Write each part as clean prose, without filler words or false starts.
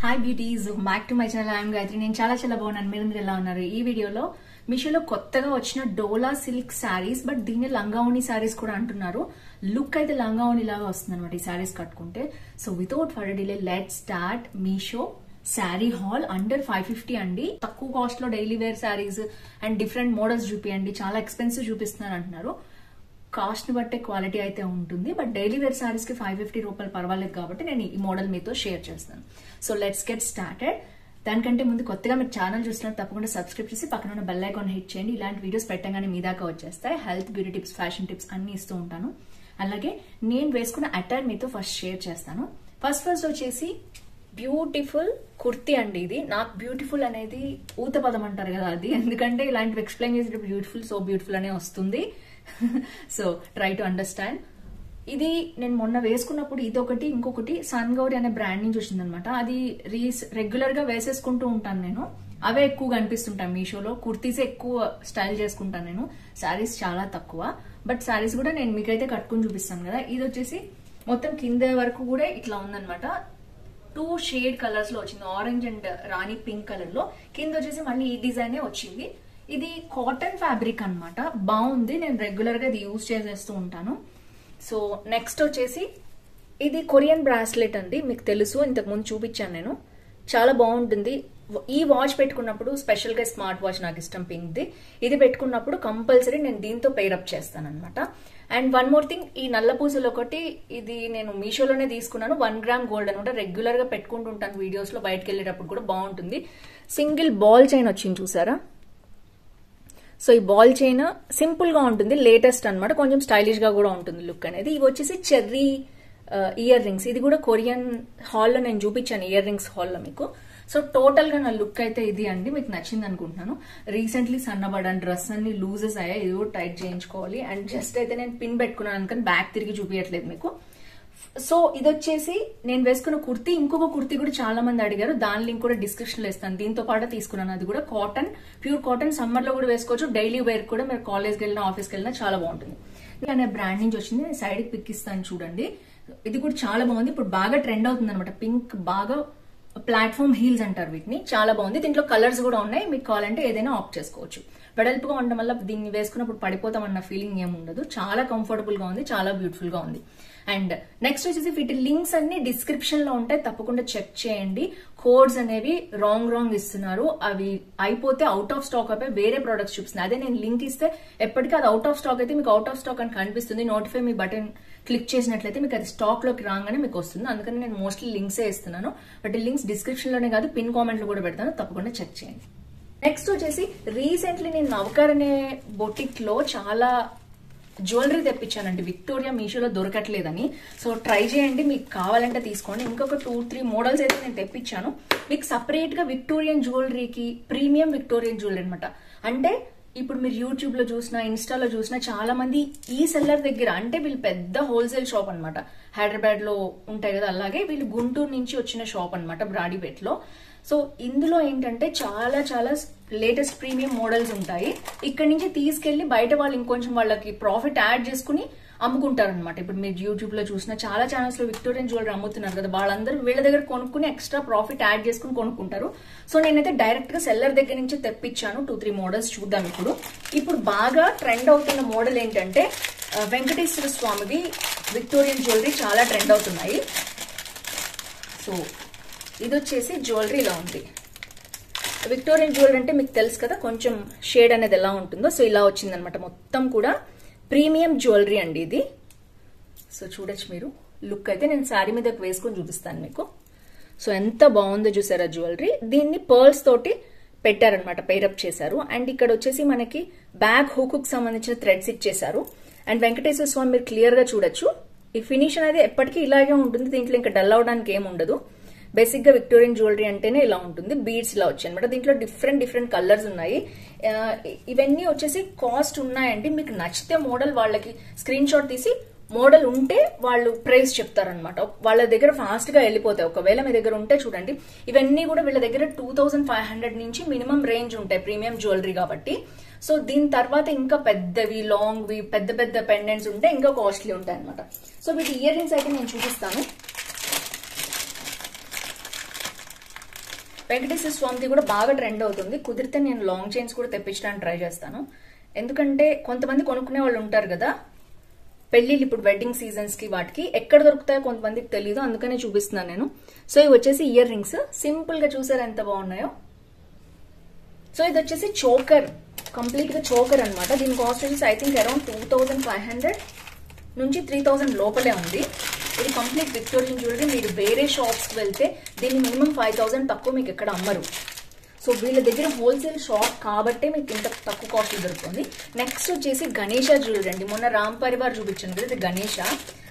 Hi beauties, back to my channel. I'm Gayatri. నేను చాలా బాగున్నాను. మీరు ఎలా ఉన్నారు? ఈ వీడియోలో మీషోలో కొత్తగా వచ్చిన డోలా సిల్క్ శారీస్, బట్ దీన్ని లంగావోణి శారీస్ కూడా అంటున్నారు. లుక్ అయితే లంగావోణి లాగా వస్తుంది అనమాట ఈ శారీస్ కట్టుకుంటే. So without further delay let's start Meesho sari haul. Under 550 అండి. తక్కువ కాస్ట్ లో daily wear saris and different models చూపియండి. చాలా ఎక్స్పెన్సివ్ చూపిస్తున్నారు అంటున్నారు. కాస్ట్ ని బట్టే క్వాలిటీ అయితే ఉంటుంది, బట్ డైలీ వేర్ శారీస్ కి 550 రూపాయలు పర్వాలేదు కాబట్టి నేను ఈ మోడల్ మీతో షేర్ చేస్తాను. So let's get started. దానికంటే ముందు కొత్తగా మీరు ఛానల్ చూస్తున్నారు తప్పకుండా సబ్స్క్రైబ్ చేసి పక్కన ఉన్న బెల్ ఐకాన్ హిట్ చేయండి. ఇలాంటి వీడియోస్ పెట్టగానే మీ దాకా వచ్చేస్తాయి. Health, beauty tips, fashion tips అన్ని ఇస్తూ ఉంటాను. అలాగే నేను వేసుకున్న అటైర్ మీతో ఫస్ట్ షేర్ చేస్తాను. ఫస్ట్ వచ్చేసి బ్యూటిఫుల్ కుర్తీ అండి. ఇది నాకు బ్యూటిఫుల్ అనేది ఊత పదం అంటారు కదా, అది ఎందుకంటే ఇలాంటివి ఎక్స్ప్లెయిన్ చేసేటప్పుడు బ్యూటిఫుల్, సో బ్యూటిఫుల్ అనే వస్తుంది. So try to understand. ఇది నేను మొన్న వేసుకున్నప్పుడు ఇదొకటి, ఇంకొకటి సన్ గౌరీ అనే బ్రాండ్ నుంచి వచ్చింది అనమాట. అది రెగ్యులర్ గా వేసేసుకుంటూ ఉంటాను నేను. అవే ఎక్కువ కనిపిస్తుంటాను మీషోలో. కుర్తీసే ఎక్కువ స్టైల్ చేసుకుంటాను నేను. శారీస్ చాలా తక్కువ, బట్ శారీస్ కూడా నేను మీకైతే కట్టుకుని చూపిస్తాను కదా. ఇది వచ్చేసి మొత్తం కింద వరకు కూడా ఇట్లా ఉందనమాట. 2 షేడ్ కలర్స్ లో వచ్చింది, orange and Rani pink colour లో. కింద వచ్చేసి మళ్ళీ ఈ డిజైన్ వచ్చింది. ఇది కాటన్ ఫ్యాబ్రిక్ అన్నమాట. బాగుంది. నేను రెగ్యులర్ గా ఇది యూజ్ చేసేస్తూ ఉంటాను. సో నెక్స్ట్ వచ్చేసి ఇది కొరియన్ బ్రాస్లెట్ అండి. మీకు తెలుసు, ఇంతకు ముందు చూపించాను నేను. చాలా బాగుంటుంది. ఈ వాచ్ పెట్టుకున్నప్పుడు, స్పెషల్ గా స్మార్ట్ వాచ్ నాకు ఇష్టం పింక్ ది, ఇది పెట్టుకున్నప్పుడు కంపల్సరీ నేను దీంతో పేరప్ చేస్తాను అనమాట. అండ్ వన్ మోర్ థింగ్, ఈ నల్ల పూసలు ఒకటి, ఇది నేను మీషోలోనే తీసుకున్నాను. 1 గ్రామ్ గోల్డ్ అనమాట. రెగ్యులర్ గా పెట్టుకుంటుంటాను వీడియోస్ లో, బయటకు వెళ్ళేటప్పుడు కూడా బాగుంటుంది. సింగిల్ బాల్ చైన్ వచ్చింది చూసారా. సో ఈ బాల్ చైన్ సింపుల్ గా ఉంటుంది, లేటెస్ట్ అనమాట. కొంచెం స్టైలిష్ గా కూడా ఉంటుంది లుక్ అనేది. ఇవి వచ్చేసి చెర్రీ ఇయర్ రింగ్స్. ఇది కూడా కొరియన్ హాల్లో నేను చూపించాను, ఇయర్ రింగ్స్ హాల్లో మీకు. సో టోటల్ గా నా లుక్ అయితే ఇది అండి. మీకు నచ్చింది అనుకుంటున్నాను. రీసెంట్లీ సన్నబడ్డాను, డ్రెస్ అన్ని లూజెస్ అయ్యాయి, ఇది కూడా టైట్ చేయించుకోవాలి. అండ్ జస్ట్ అయితే నేను పిన్ పెట్టుకున్నాను అనుకుని బ్యాక్ తిరిగి చూపించట్లేదు మీకు. సో ఇది వచ్చేసి నేను వేసుకున్న కుర్తీ. ఇంకొక కుర్తీ కూడా చాలా మంది అడిగారు, దాని లింక్ కూడా డిస్క్రిప్షన్ లో ఇస్తాను. దీంతో పాటు తీసుకున్నాను. అది కూడా కాటన్, ప్యూర్ కాటన్. సమ్మర్ లో కూడా వేసుకోవచ్చు, డైలీ వేర్ కూడా. మీరు కాలేజ్కి వెళ్ళినా, ఆఫీస్కి వెళ్ళినా చాలా బాగుంటుంది. అనే బ్రాండ్ నుంచి వచ్చింది. నేను సైడ్ కి పిక్ ఇస్తాను చూడండి. ఇది కూడా చాలా బాగుంది. ఇప్పుడు బాగా ట్రెండ్ అవుతుంది అనమాట. పింక్, బాగా ప్లాట్ఫామ్ హీల్స్ అంటారు వీటిని. చాలా బాగుంది. దీంట్లో కలర్స్ కూడా ఉన్నాయి. మీకు కావాలంటే ఏదైనా ఆప్ట్ చేసుకోవచ్చు. వెడల్పుగా ఉండడం వల్ల దీన్ని వేసుకున్నప్పుడు పడిపోతామన్న ఫీలింగ్ ఏమి ఉండదు. చాలా కంఫర్టబుల్ గా ఉంది, చాలా బ్యూటిఫుల్ గా ఉంది. అండ్ నెక్స్ట్ వచ్చేసి వీటి లింక్స్ అన్ని డిస్క్రిప్షన్ లో ఉంటాయి, తప్పకుండా చెక్ చేయండి. కోడ్స్ అనేవి రాంగ్ ఇస్తున్నారు. అవి అయిపోతే అవుట్ ఆఫ్ స్టాక్ అయిపోయి వేరే ప్రొడక్ట్స్ చూపిస్తుంది. అదే నేను లింక్ ఇస్తే ఎప్పటికీ అది అవుట్ ఆఫ్ స్టాక్ అయితే మీకు అవుట్ ఆఫ్ స్టాక్ అని కనిపిస్తుంది. నోటిఫై మీ బటన్ క్లిక్ చేసినట్లయితే మీకు అది స్టాక్ లోకి రాగానే మీకు వస్తుంది. అందుకని నేను మోస్ట్లీ లింక్సే ఇస్తున్నాను. బట్ ఈ లింక్స్ డిస్క్రిప్షన్ లోనే కాదు, పిన్ కామెంట్ లో కూడా పెడతాను, తప్పకుండా చెక్ చేయండి. నెక్స్ట్ వచ్చేసి రీసెంట్లీ నేను నవకర్ అనే బొటిక్ లో చాలా జ్యువెలరీ తెప్పించానండి. విక్టోరియా మీషోలో దొరకట్లేదని. సో ట్రై చేయండి, మీకు కావాలంటే తీసుకోండి. ఇంకొక 2-3 మోడల్స్ అయితే నేను తెప్పించాను. మీకు సపరేట్ గా విక్టోరియన్ జ్యువెలరీకి ప్రీమియం విక్టోరియన్ జ్యువెలరీ అనమాట. అంటే ఇప్పుడు మీరు యూట్యూబ్ లో చూసినా, ఇన్స్టాలో చూసినా చాలా మంది ఈ సెల్లర్ దగ్గర, అంటే వీళ్ళు పెద్ద హోల్సేల్ షాప్ అనమాట. హైదరాబాద్ లో ఉంటాయి కదా, అలాగే వీళ్ళు గుంటూరు నుంచి వచ్చిన షాప్ అనమాట, బ్రాడీపేట్ లో. సో ఇందులో ఏంటంటే చాలా లేటెస్ట్ ప్రీమియం మోడల్స్ ఉంటాయి. ఇక్కడ నుంచి తీసుకెళ్లి బయట వాళ్ళు ఇంకొంచెం వాళ్ళకి ప్రాఫిట్ యాడ్ చేసుకుని అమ్ముకుంటారు అనమాట. ఇప్పుడు మీరు యూట్యూబ్ లో చూసిన చాలా ఛానల్స్ లో విక్టోరియన్ జ్యువెలరీ అమ్ముతున్నారు కదా, వాళ్ళందరూ వీళ్ళ దగ్గర కొనుక్కుని ఎక్స్ట్రా ప్రాఫిట్ యాడ్ చేసుకుని కొనుక్కుంటారు. సో నేనైతే డైరెక్ట్ గా సెల్లర్ దగ్గర నుంచి తెప్పించాను. 2-3 మోడల్స్ చూద్దాం. ఇప్పుడు బాగా ట్రెండ్ అవుతున్న మోడల్ ఏంటంటే వెంకటేశ్వర స్వామివి విక్టోరియన్ జ్యువెలరీ చాలా ట్రెండ్ అవుతున్నాయి. సో ఇది వచ్చేసి జ్యువెలరీ ఇలా ఉంది. విక్టోరియన్ జ్యువెలరీ అంటే మీకు తెలుసు కదా, కొంచెం షేడ్ అనేది ఎలా ఉంటుందో. సో ఇలా వచ్చిందనమాట. మొత్తం కూడా ప్రీమియం జ్యువెలరీ అండి ఇది. సో చూడొచ్చు మీరు. లుక్ అయితే నేను శారీ మీద వేసుకొని చూపిస్తాను మీకు. సో ఎంత బాగుందో చూసారా జ్యువెలరీ. దీన్ని పర్ల్స్ తోటి పెట్టారనమాట, పేరప్ చేశారు. అండ్ ఇక్కడ వచ్చేసి మనకి బ్యాక్ హుక్ కు సంబంధించిన థ్రెడ్స్ ఇచ్చేసారు. అండ్ వెంకటేశ్వర స్వామి మీరు క్లియర్ గా చూడొచ్చు. ఈ ఫినిష్ అనేది ఎప్పటికీ ఇలాగే ఉంటుంది. దీంట్లో ఇంకా డల్ అవడానికి ఏమి ఉండదు. బేసిక్ గా విక్టోరియన్ జ్యువెలరీ అంటేనే ఇలా ఉంటుంది. బీడ్స్ ఇలా వచ్చాయి అనమాట. దీంట్లో డిఫరెంట్ కలర్స్ ఉన్నాయి. ఇవన్నీ వచ్చేసి కాస్ట్ ఉన్నాయండి. మీకు నచ్చితే మోడల్ వాళ్ళకి స్క్రీన్ షాట్ తీసి, మోడల్ ఉంటే వాళ్ళు ప్రైస్ చెప్తారనమాట. వాళ్ళ దగ్గర ఫాస్ట్ గా వెళ్ళిపోతాయి. ఒకవేళ మీ దగ్గర ఉంటే చూడండి. ఇవన్నీ కూడా వీళ్ళ దగ్గర 2500 నుంచి మినిమం రేంజ్ ఉంటాయి, ప్రీమియం జ్యువెలరీ కాబట్టి. సో దీని తర్వాత ఇంకా పెద్దవి, లాంగ్వి, పెద్ద పెండెంట్స్ ఉంటే ఇంకా కాస్ట్లీ ఉంటాయి అనమాట. సో వీటి ఇయర్ రింగ్స్ అయితే నేను చూపిస్తాను. వెంకటేశ్వర స్వామిది కూడా బాగా ట్రెండ్ అవుతుంది. కుదిరితే నేను లాంగ్ చైన్స్ కూడా తెప్పించడానికి ట్రై చేస్తాను. ఎందుకంటే కొంతమంది కొనుక్కునే వాళ్ళు ఉంటారు కదా, పెళ్లిళ్ళు ఇప్పుడు వెడ్డింగ్ సీజన్స్ కి వాటికి ఎక్కడ దొరుకుతాయో కొంతమందికి తెలియదు, అందుకనే చూపిస్తున్నాను నేను. సో ఇవి వచ్చేసి ఇయర్ రింగ్స్, సింపుల్ గా చూసారు ఎంత బాగున్నాయో. సో ఇది వచ్చేసి చోకర్, కంప్లీట్ గా చోకర్ అనమాట. దీని కాస్ట్ వచ్చేసి ఐ థింక్ అరౌండ్ 2500 నుంచి 3000 లోపలే ఉంది. ఇది కంప్లీట్ విక్టోరియన్ జ్యువెలరీ. మీరు వేరే షాప్స్ కి వెళ్తే దీన్ని మినిమం 5000 తక్కువ మీకు ఎక్కడ అమ్మరు. సో వీళ్ళ దగ్గర హోల్సేల్ షాప్ కాబట్టే మీకు ఇంత తక్కువ కాస్ట్ దొరుకుతుంది. నెక్స్ట్ వచ్చేసి గణేష జ్యువెలరీ అండి. మొన్న రామ్ పరివార్ చూపించాను కదా, ఇది గణేష.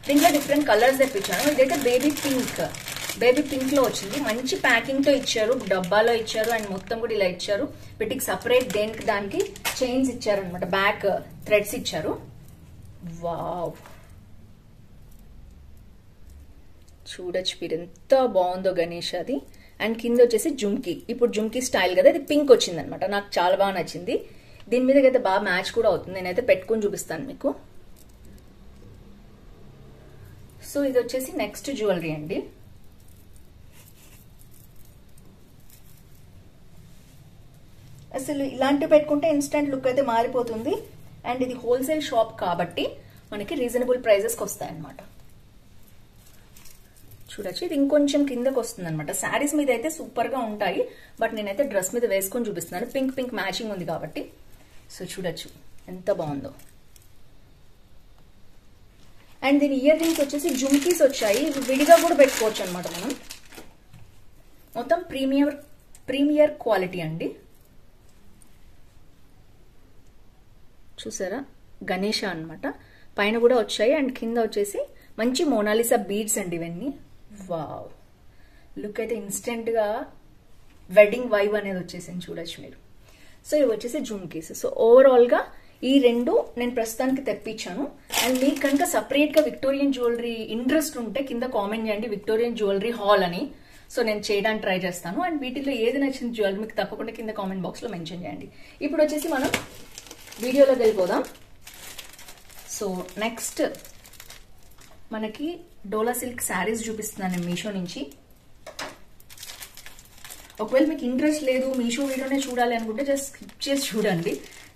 దీంట్లో డిఫరెంట్ కలర్స్ తెప్పించాను. ఇదైతే బేబీ పింక్ లో వచ్చింది. మంచి ప్యాకింగ్ తో ఇచ్చారు, డబ్బాలో ఇచ్చారు అండ్ మొత్తం కూడా ఇలా ఇచ్చారు. వీటికి సపరేట్ దేనికి దానికి చైన్స్ ఇచ్చారు అనమాట, బ్యాక్ థ్రెడ్స్ ఇచ్చారు. వావ్, చూడొచ్చు మీరు ఎంత బాగుందో గణేష్ అది. అండ్ కింద వచ్చేసి జుమ్కీ, ఇప్పుడు జుమ్కీ స్టైల్ కదా, ఇది పింక్ వచ్చింది అనమాట. నాకు చాలా బాగా నచ్చింది. దీని మీద అయితే బాగా మ్యాచ్ కూడా అవుతుంది. నేనైతే పెట్టుకుని చూపిస్తాను మీకు. సో ఇది వచ్చేసి నెక్స్ట్ జ్యువెలరీ అండి. అసలు ఇలాంటివి పెట్టుకుంటే ఇన్స్టెంట్ లుక్ అయితే మారిపోతుంది. అండ్ ఇది హోల్సేల్ షాప్ కాబట్టి మనకి రీజనబుల్ ప్రైజెస్కి వస్తాయి అనమాట. చూడొచ్చు, ఇది ఇంకొంచెం కిందకు వస్తుంది అనమాట. శారీస్ మీద అయితే సూపర్ గా ఉంటాయి, బట్ నేనైతే డ్రెస్ మీద వేసుకొని చూపిస్తున్నాను. పింక్ మ్యాచింగ్ ఉంది కాబట్టి. సో చూడొచ్చు ఎంత బాగుందో. అండ్ దీని ఇయర్ రింగ్స్ వచ్చేసి జుమ్కీస్ వచ్చాయి. ఇవి విడిగా కూడా పెట్టుకోవచ్చు అనమాట మనం. మొత్తం ప్రీమియర్ క్వాలిటీ అండి. చూసారా, గణేష అనమాట. పైన కూడా వచ్చాయి అండ్ కింద వచ్చేసి మంచి మోనాలిసా బీడ్స్ అండి ఇవన్నీ. వావ్, లుక్ అయితే ఇన్స్టెంట్ గా వెడ్డింగ్ వైబ్ అనేది వచ్చేసింది, చూడొచ్చు మీరు. సో ఇవి వచ్చేసి జుమ్కీస్. సో ఓవరాల్ గా ఈ రెండు నేను ప్రస్తుతానికి తెప్పించాను. అండ్ మీకు కనుక సపరేట్ గా విక్టోరియన్ జ్యువెలరీ ఇంట్రెస్ట్ ఉంటే కింద కామెంట్ చేయండి, విక్టోరియన్ జ్యువెలరీ హాల్ అని. సో నేను చేయడానికి ట్రై చేస్తాను. అండ్ వీటిలో ఏది నచ్చింది జ్యువెలరీ మీకు తప్పకుండా కింద కామెంట్ బాక్స్ లో మెన్షన్ చేయండి. ఇప్పుడు వచ్చేసి మనం వీడియోలోకి వెళ్ళిపోదాం. సో నెక్స్ట్ మనకి డోలా సిల్క్ శారీస్ చూపిస్తున్నాను నేను మీషో నుంచి. ఒకవేళ మీకు ఇంట్రెస్ట్ లేదు, మీషో వీడియోనే చూడాలి అనుకుంటే జస్ట్ స్కిప్ చేసి చూడండి.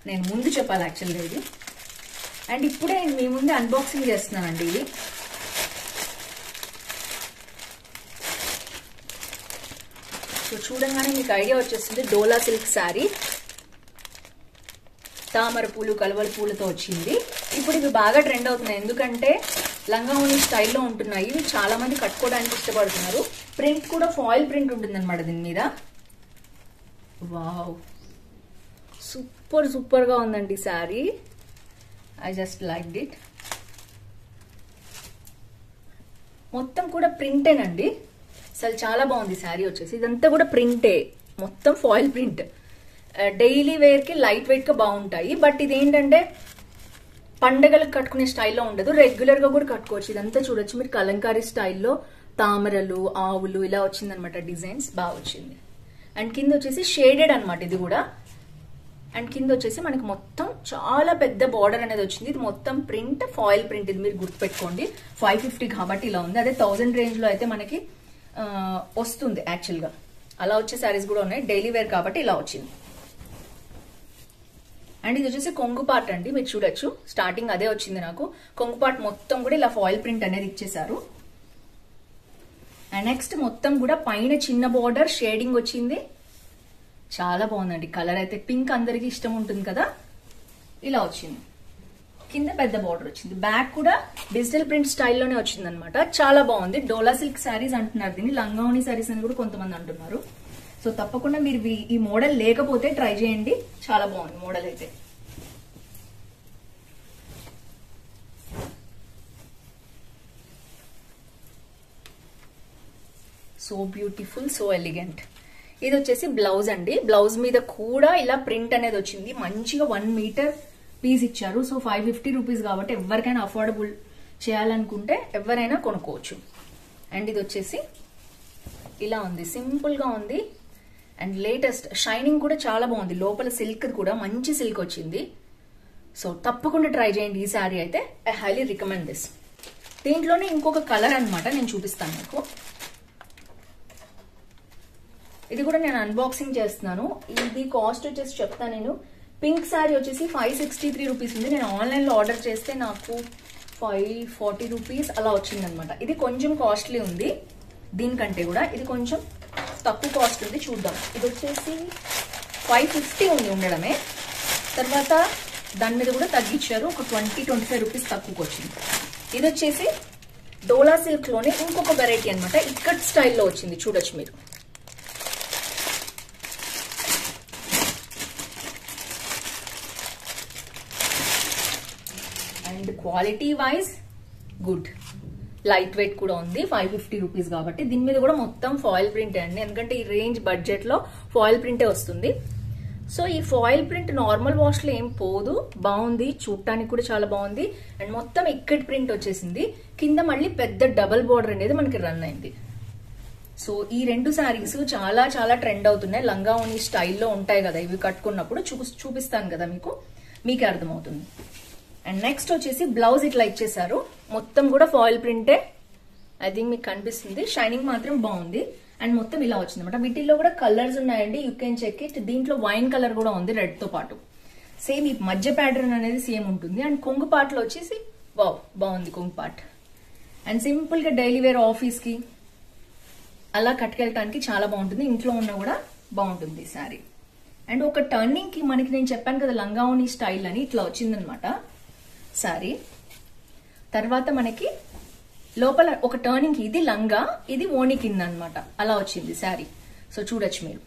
నేను ముందు చెప్పాలి యాక్చువల్గా ఇది. అండ్ ఇప్పుడే నేను మీ ముందే అన్బాక్సింగ్ చేస్తున్నానండి ఇది. సో చూడంగానే మీకు ఐడియా వచ్చేస్తుంది. డోలా సిల్క్ శారీ తామర పూలు కలవల పూలతో వచ్చింది. ఇప్పుడు ఇవి బాగా ట్రెండ్ అవుతున్నాయి, ఎందుకంటే లంగావోణి స్టైల్లో ఉంటున్నాయి. ఇవి చాలా మంది కట్టుకోవడానికి ఇష్టపడుతున్నారు. ప్రింట్ కూడా ఫాయిల్ ప్రింట్ ఉంటుంది అనమాట దీని మీద. వావ్, సూపర్ గా ఉందండి sari. I just like it. మొత్తం కూడా ప్రింటేనండి. అసలు చాలా బాగుంది శారీ వచ్చేసి. ఇదంతా కూడా ప్రింటే, మొత్తం ఫాయిల్ ప్రింట్. డైలీ వేర్ కి లైట్ వెయిట్ గా బాగుంటాయి. బట్ ఇది ఏంటంటే పండగలకు కట్టుకునే స్టైల్లో ఉండదు, రెగ్యులర్ గా కూడా కట్టుకోవచ్చు. ఇదంతా చూడొచ్చు మీరు, కలంకారీ స్టైల్లో తామరలు ఆవులు ఇలా వచ్చిందనమాట. డిజైన్స్ బాగా వచ్చింది. అండ్ కింద వచ్చేసి షేడెడ్ అనమాట ఇది కూడా. అండ్ కింద వచ్చేసి మనకి మొత్తం చాలా పెద్ద బార్డర్ అనేది వచ్చింది. ఇది మొత్తం ప్రింట్, ఫాయిల్ ప్రింట్. ఇది మీరు గుర్తుపెట్టుకోండి. 550 కాబట్టి ఇలా ఉంది. అదే 1000 రేంజ్ లో అయితే మనకి వస్తుంది యాక్చువల్ గా. అలా వచ్చే శారీస్ కూడా ఉన్నాయి. డైలీ వేర్ కాబట్టి ఇలా వచ్చింది. అండ్ ఇది వచ్చేసి కొంగు పార్ట్ అండి. మీరు చూడొచ్చు, స్టార్టింగ్ అదే వచ్చింది నాకు. కొంగు పార్ట్ మొత్తం కూడా ఇలా ఫాయిల్ ప్రింట్ అనేది ఇచ్చేసారు. అండ్ నెక్స్ట్ మొత్తం కూడా పైన చిన్న బార్డర్ షేడింగ్ వచ్చింది. చాలా బాగుందండి. కలర్ అయితే పింక్ అందరికి ఇష్టం ఉంటుంది కదా, ఇలా వచ్చింది. కింద పెద్ద బార్డర్ వచ్చింది. బ్యాక్ కూడా డిజిటల్ ప్రింట్ స్టైల్లోనే వచ్చింది అనమాట. చాలా బాగుంది. డోలా సిల్క్ శారీస్ అంటున్నారు దీన్ని, లంగావోణి శారీస్ అని కూడా కొంతమంది అంటున్నారు. సో తప్పకుండా మీరు ఈ మోడల్ లేకపోతే ట్రై చేయండి, చాలా బాగుంది మోడల్ అయితే. So beautiful, so elegant. ఇది వచ్చేసి బ్లౌజ్ అండి. బ్లౌజ్ మీద కూడా ఇలా ప్రింట్ అనేది వచ్చింది. మంచిగా 1 మీటర్ పీస్ ఇచ్చారు. సో 550 రూపీస్ కాబట్టి ఎవరికైనా అఫోర్డబుల్ చేయాలనుకుంటే ఎవరైనా కొనుక్కోవచ్చు. అండ్ ఇది వచ్చేసి ఇలా ఉంది, సింపుల్ గా ఉంది. అండ్ లేటెస్ట్ షైనింగ్ కూడా చాలా బాగుంది. లోపల సిల్క్ కూడా మంచి సిల్క్ వచ్చింది. సో తప్పకుండా ట్రై చేయండి ఈ శారీ అయితే. I highly recommend this. దీంట్లోనే ఇంకొక కలర్ అనమాట, నేను చూపిస్తాను మీకు. ఇది కూడా నేను అన్బాక్సింగ్ చేస్తున్నాను. ఇది కాస్ట్ వచ్చేసి చెప్తాను నేను. పింక్ శారీ వచ్చేసి 563 రూపీస్ ఉంది. నేను ఆన్లైన్ లో ఆర్డర్ చేస్తే నాకు 540 రూపీస్ అలా వచ్చిందనమాట. ఇది కొంచెం కాస్ట్లీ ఉంది, దీనికంటే కూడా ఇది కొంచెం తక్కువ కాస్ట్ ఉంది. చూద్దాం. ఇది వచ్చేసి 550 ఉంది ఉండడమే. తర్వాత దాని మీద కూడా తగ్గించారు, ఒక 20-25 రూపీస్ తక్కువకి వచ్చింది. ఇది వచ్చేసి డోలా సిల్క్ లోనే ఇంకొక వెరైటీ అనమాట. ఇక్కట్ స్టైల్లో వచ్చింది, చూడొచ్చు మీరు. And quality wise good, light weight కూడా ఉంది. 550 రూపీస్ కాబట్టి దీని మీద కూడా మొత్తం ఫాయిల్ ప్రింట్ అండి, ఎందుకంటే ఈ రేంజ్ బడ్జెట్ లో ఫాయిల్ ప్రింటే వస్తుంది. సో ఈ ఫాయిల్ ప్రింట్ నార్మల్ వాష్ లో ఏం పోదు, బాగుంది, చూడటానికి కూడా చాలా బాగుంది. అండ్ మొత్తం ఇక్కట్ ప్రింట్ వచ్చేసింది. కింద మళ్ళీ పెద్ద డబల్ బోర్డర్ అనేది మనకి రన్ అయింది. సో ఈ రెండు శారీస్ చాలా చాలా ట్రెండ్ అవుతున్నాయి. లంగా ఓణి స్టైల్లో ఉంటాయి కదా ఇవి, కట్టుకున్నప్పుడు చూపిస్తాను కదా మీకే అర్థమవుతుంది. అండ్ నెక్స్ట్ వచ్చేసి బ్లౌజ్ ఇట్లా ఇచ్చేసారు, మొత్తం కూడా ఫాయిల్ ప్రింటే. ఐ థింక్ మీకు కనిపిస్తుంది, షైనింగ్ మాత్రం బాగుంది. అండ్ మొత్తం ఇలా వచ్చింది అనమాట. వీటిల్లో కూడా కలర్స్ ఉన్నాయండి, యూ కెన్ చెక్ ఇట్. దీంట్లో వైన్ కలర్ కూడా ఉంది రెడ్ తో పాటు. సేమ్ ఈ మధ్య ప్యాటర్న్ అనేది సేమ్ ఉంటుంది. అండ్ కొంగు పాటలో వచ్చేసి వావ్ బాగుంది కొంగు పాట్. అండ్ సింపుల్ గా డైలీ వేర్ ఆఫీస్ కి అలా కట్టుకెళ్ళటానికి చాలా బాగుంటుంది, ఇంట్లో ఉన్నా కూడా బాగుంటుంది శారీ. అండ్ ఒక టర్నింగ్ కి మనకి నేను చెప్పాను కదా లంగా ఓణి స్టైల్ అని, ఇట్లా వచ్చిందనమాట శారీ. తర్వాత మనకి లోపల ఒక టర్నింగ్, ఇది లంగా, ఇది ఓణి కింద అనమాట, అలా వచ్చింది శారీ. సో చూడొచ్చు మీరు.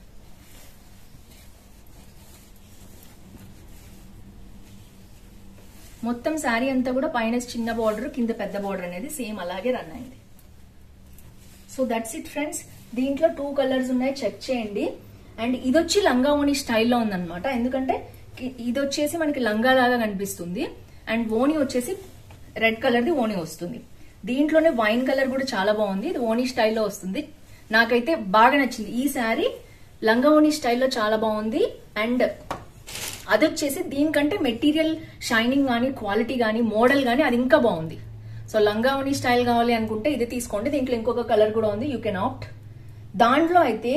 మొత్తం శారీ అంతా కూడా పైన చిన్న బార్డర్, కింద పెద్ద బార్డర్ అనేది సేమ్ అలాగే రన్ అయింది. So that's it friends. దీంట్లో 2 కలర్స్ ఉన్నాయి, చెక్ చేయండి. అండ్ ఇది వచ్చి లంగా ఓణి స్టైల్లో ఉందన్నమాట, ఎందుకంటే ఇది వచ్చేసి మనకి లంగా లాగా కనిపిస్తుంది. అండ్ ఓణి వచ్చేసి రెడ్ కలర్ ది ఓణి వస్తుంది. దీంట్లోనే వైన్ కలర్ కూడా చాలా బాగుంది, ఇది ఓణి స్టైల్లో వస్తుంది. నాకైతే బాగా నచ్చింది ఈ శారీ, లంగా ఓణి స్టైల్లో చాలా బాగుంది. అండ్ అది వచ్చేసి దీనికంటే మెటీరియల్ షైనింగ్ గానీ, క్వాలిటీ గానీ, మోడల్ గానీ అది ఇంకా బాగుంది. సో లంగా ఓణి స్టైల్ కావాలి అనుకుంటే ఇది తీసుకోండి. దీంట్లో ఇంకొక కలర్ కూడా ఉంది, యూ కెన్ ఆప్ట్. దాంట్లో అయితే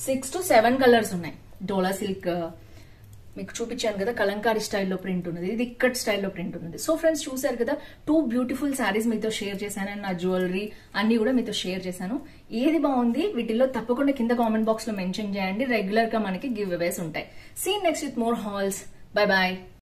6 to 7 కలర్స్ ఉన్నాయి. డోలా సిల్క్ మీకు చూపించాను కదా, కలంకారీ స్టైల్లో ప్రింట్ ఉన్నది, ఇది ఇక్కట్ స్టైల్లో ప్రింట్ ఉన్నది. సో ఫ్రెండ్స్ చూసారు కదా, 2 బ్యూటిఫుల్ శారీస్ మీతో షేర్ చేశాను. అండ్ నా జ్యువెలరీ అన్ని కూడా మీతో షేర్ చేశాను. ఏది బాగుంది వీటిల్లో తప్పకుండా కింద కామెంట్ బాక్స్ లో మెన్షన్ చేయండి. రెగ్యులర్ గా మనకి గివ్ అవేస్ ఉంటాయి. See next with more hauls. Bye bye.